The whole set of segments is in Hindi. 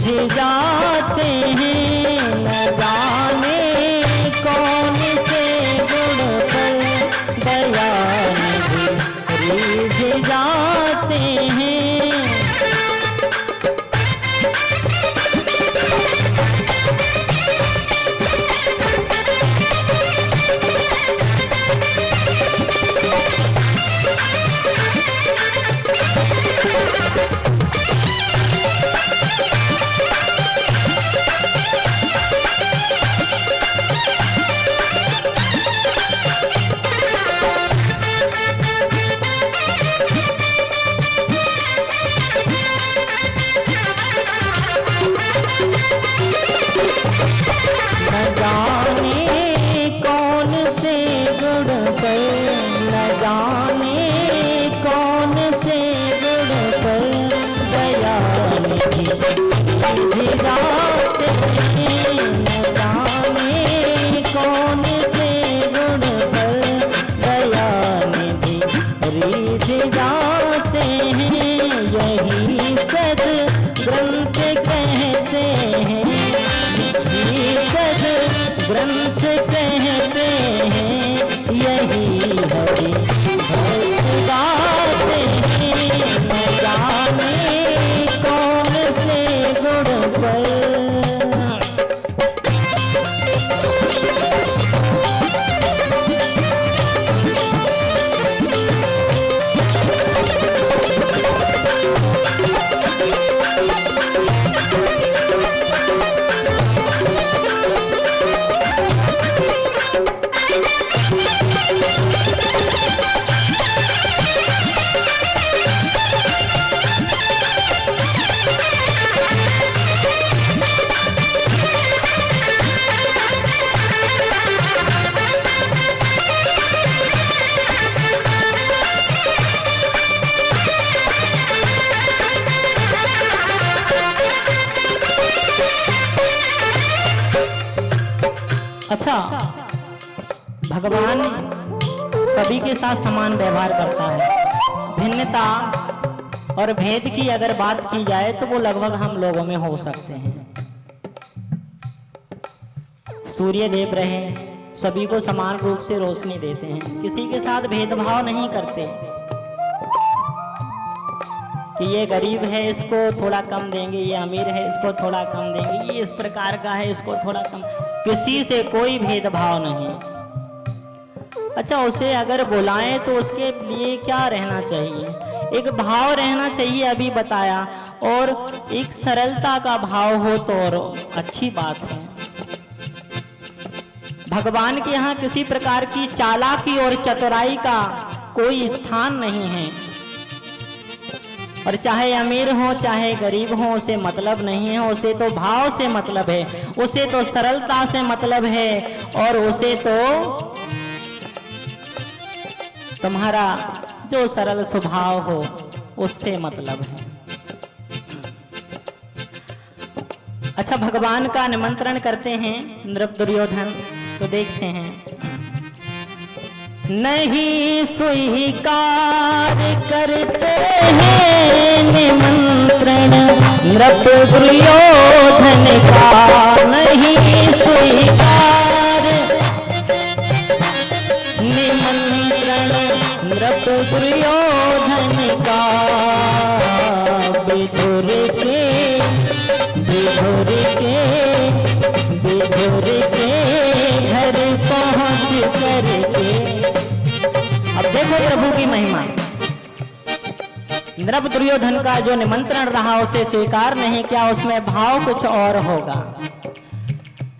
जाते हैं, न जाने कौन से गुण पर दयानिधि रिझ जाते हैं। ग्रंथ कहते हैं यही हरि भक्त गाते हैं, न जाने कौन से गुण पर। अच्छा, भगवान सभी के साथ समान व्यवहार करता है। भिन्नता और भेद की अगर बात की जाए तो वो लगभग हम लोगों में हो सकते हैं। सूर्य देव रहे, सभी को समान रूप से रोशनी देते हैं, किसी के साथ भेदभाव नहीं करते कि ये गरीब है इसको थोड़ा कम देंगे, ये अमीर है इसको थोड़ा कम देंगे, ये इस प्रकार का है इसको थोड़ा कम, किसी से कोई भेदभाव नहीं। अच्छा, उसे अगर बुलाएं तो उसके लिए क्या रहना चाहिए? एक भाव रहना चाहिए, अभी बताया, और एक सरलता का भाव हो तो और अच्छी बात है। भगवान के यहाँ किसी प्रकार की चालाकी और चतुराई का कोई स्थान नहीं है, और चाहे अमीर हो चाहे गरीब हो उसे मतलब नहीं है। उसे तो भाव से मतलब है, उसे तो सरलता से मतलब है, और उसे तो तुम्हारा जो सरल स्वभाव हो उससे मतलब है। अच्छा, भगवान का निमंत्रण करते हैं नृप दुर्योधन, तो देखते हैं। नहीं स्वीकार करते हैं निमंत्रण नृप दुर्योधन का, नहीं स्वीकार निमंत्रण नृप दुर्योधन का। विधुर के घर पहुँच करके, अब देखो प्रभु की महिमा। नृप दुर्योधन का जो निमंत्रण रहा उसे स्वीकार नहीं किया, उसमें भाव कुछ और होगा।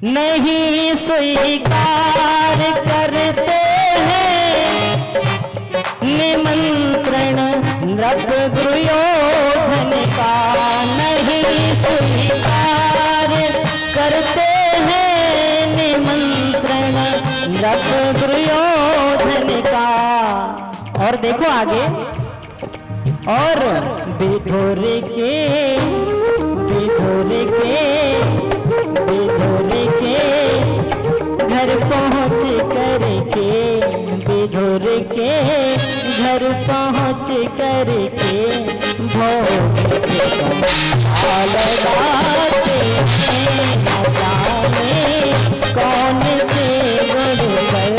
नहीं स्वीकार करते हैं निमंत्रण नृप दुर्योधन का, नहीं स्वीकार करते हैं निमंत्रण नृप दुर्योधन का। और देखो आगे, और विधुर के घर पहुँच करके, विधुर के घर पहुँच करके भोग लगा हैं, न जाने कौन से गुण पर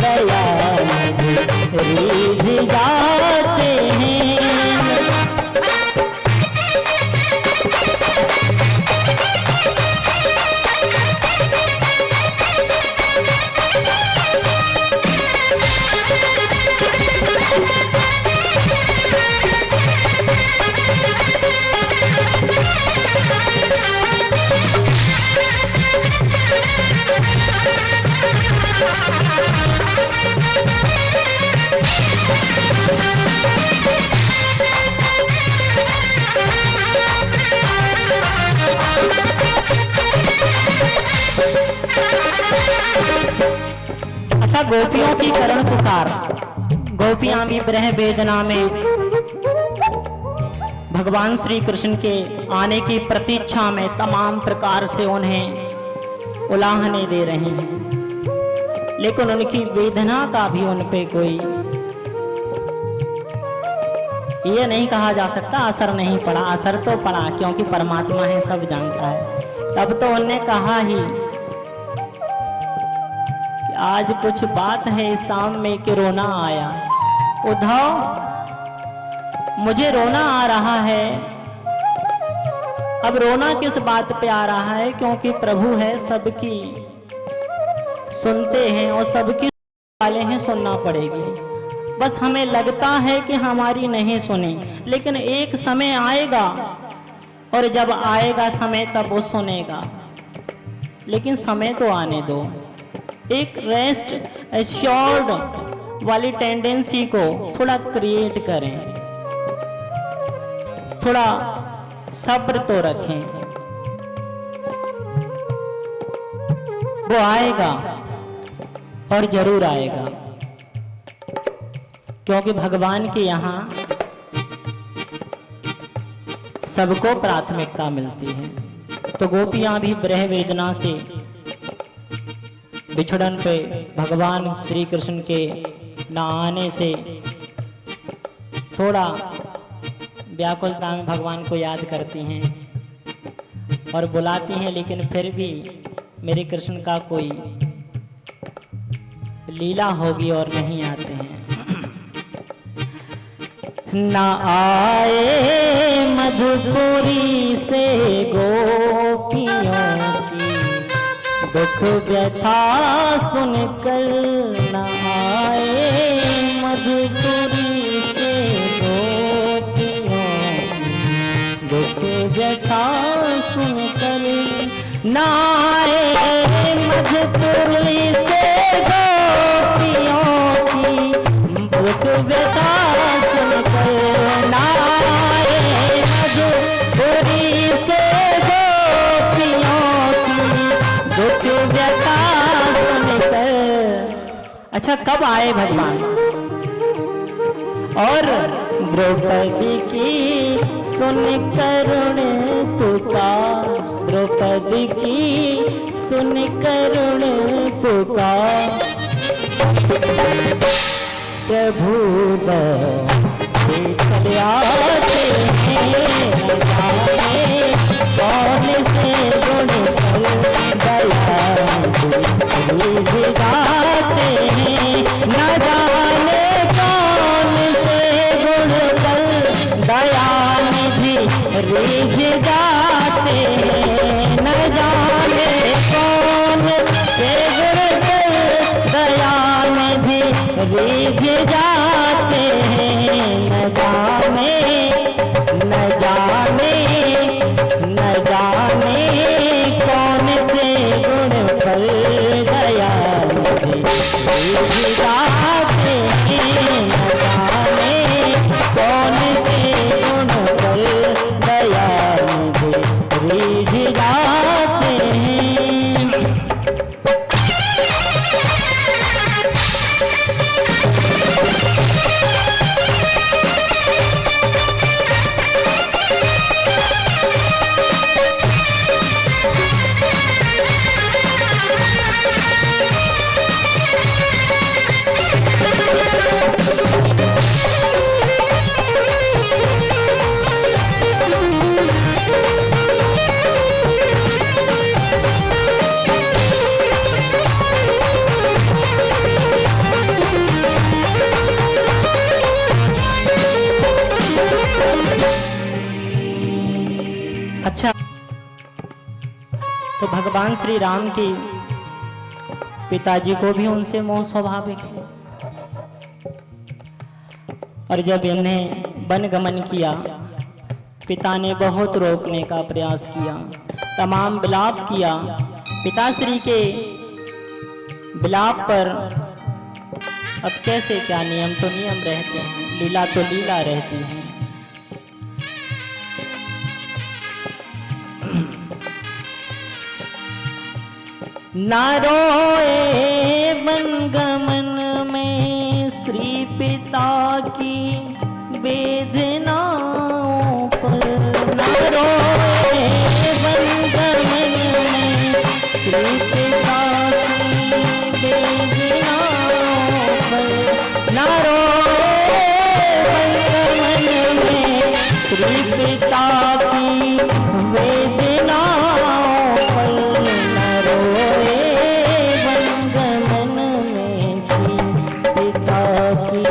दयानिधि रीझ जाते हैं। अच्छा, गोपियों की करण पुकार। गोपियां भी ब्रह वेदना में भगवान श्री कृष्ण के आने की प्रतीक्षा में तमाम प्रकार से उन्हें उलाहने दे रही हैं, लेकिन उनकी वेदना का भी उन पे कोई ये नहीं कहा जा सकता असर नहीं पड़ा। असर तो पड़ा, क्योंकि परमात्मा है, सब जानता है। तब तो उन्होंने कहा ही कि आज कुछ बात है शाम में कि रोना आया। उद्धव, मुझे रोना आ रहा है। अब रोना किस बात पे आ रहा है? क्योंकि प्रभु है, सबकी सुनते हैं और सबकी वाले हैं, सुनना पड़ेगी। बस हमें लगता है कि हमारी नहीं सुनी, लेकिन एक समय आएगा और जब आएगा समय तब वो सुनेगा। लेकिन समय तो आने दो। एक रेस्ट एश्योर्ड वाली टेंडेंसी को थोड़ा क्रिएट करें, थोड़ा सब्र तो रखें। वो आएगा और जरूर आएगा, क्योंकि भगवान के यहाँ सबको प्राथमिकता मिलती है। तो गोपियां भी ब्रह वेदना से बिछड़न पे भगवान श्री कृष्ण के न आने से थोड़ा व्याकुलता में भगवान को याद करती हैं और बुलाती हैं, लेकिन फिर भी मेरे कृष्ण का कोई लीला होगी और नहीं आते हैं। न आए मधुपुरी से गोपियों की दुख व्यथा सुनकर, न आए मधुपुरी से गोपियों की दुख व्यथा सुनकर, न आए मधुपुरी से गोपियों की दुख व्यथा सुनकर, न आए मधुपुरी से गोपियों की दुख व्यथा सुनकर। अच्छा, कब आए भगवान? और द्रौपदी की सुन करुण पुकार, द्रौपदी की सुन करुण पुकार, प्रभु चले आते हैं, न जाने कौन से गुण पर दयानिधि गाते हैं, न जाने कौन से गुण पर दयानिधि रीझ जाते हैं, न जाने कौन से गुण पर दयानिधि रीझ जाते हैं, न जाने न जाने न जाने कौन से गुण पर दयानिधि रीझ जाते हैं, न जाने कौन से गुण पर दयानिधि रीझ जाते हैं। तो भगवान श्री राम की पिताजी को भी उनसे मोह स्वाभाविक है। और जब इन्हें वन गमन किया, पिता ने बहुत रोकने का प्रयास किया, तमाम विलाप किया। पिताश्री के विलाप पर अब कैसे क्या, नियम तो नियम रहते हैं, लीला तो लीला रहती है। ना रोए वन गमन में श्री पिता की वेदनाओं पर, ना रोए वन गमन में श्री पिता की वेदनाओं पर, ना रोए वन गमन में श्री पिता की वेदनाओं पर, ना रोए वन गमन में श्री पिता की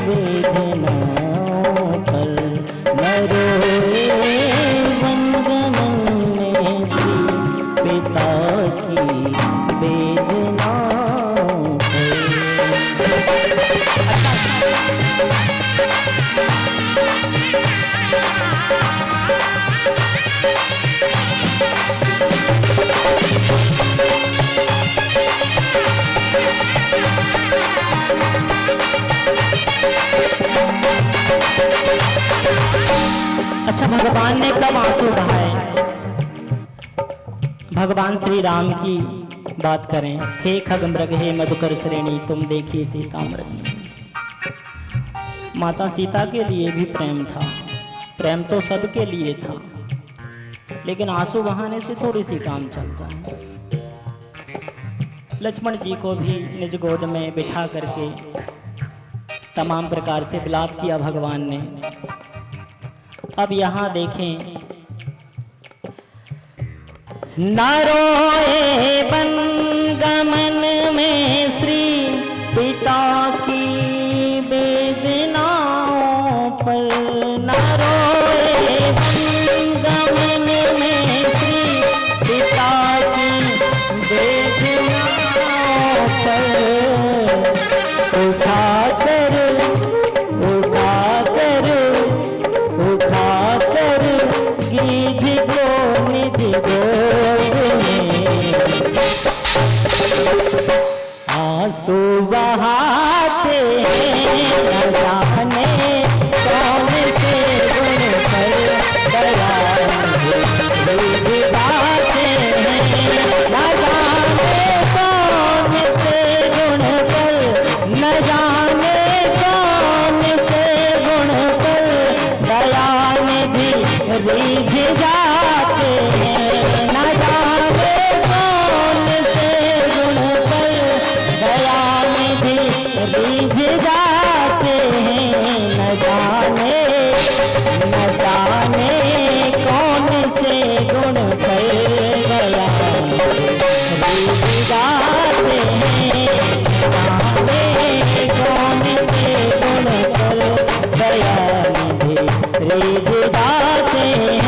वेदनाओं पर, ना रोए वन गमन में श्री पिता की वेदनाओं पर। अच्छा, भगवान ने कब आंसू बहाए? भगवान श्री राम की बात करें, हे खगमृग हे मधुकर श्रेणी तुम देखी सीता मृग। माता सीता के लिए भी प्रेम था, प्रेम तो सबके लिए था, लेकिन आंसू बहाने से थोड़ी सी काम चलता है। लक्ष्मण जी को भी निज गोद में बिठा करके तमाम प्रकार से विलाप किया भगवान ने। अब यहाँ देखें, ना रोए वन गमन में श्री पिता की वेदनाओं पर, ना रोए वन गमन में श्री पिता की वेदनाओं पर, उठा कर गीध को निज गोद में आंसू बहाते हैं, न जाने कौन से गुण पर दयालु विधाते हैं, न जाने कौन से गुण पर, न जाने कौन से गुण पर दयानिधि रिझ जाते हैं, न जाने कौन से गुण पर दयानिधि रिझ जाते हैं, न जाने कौन से गुण पर दयानिधि रिझ जाते हैं, जाने कौन से गुण पर दयानिधि रिझ जाते हैं।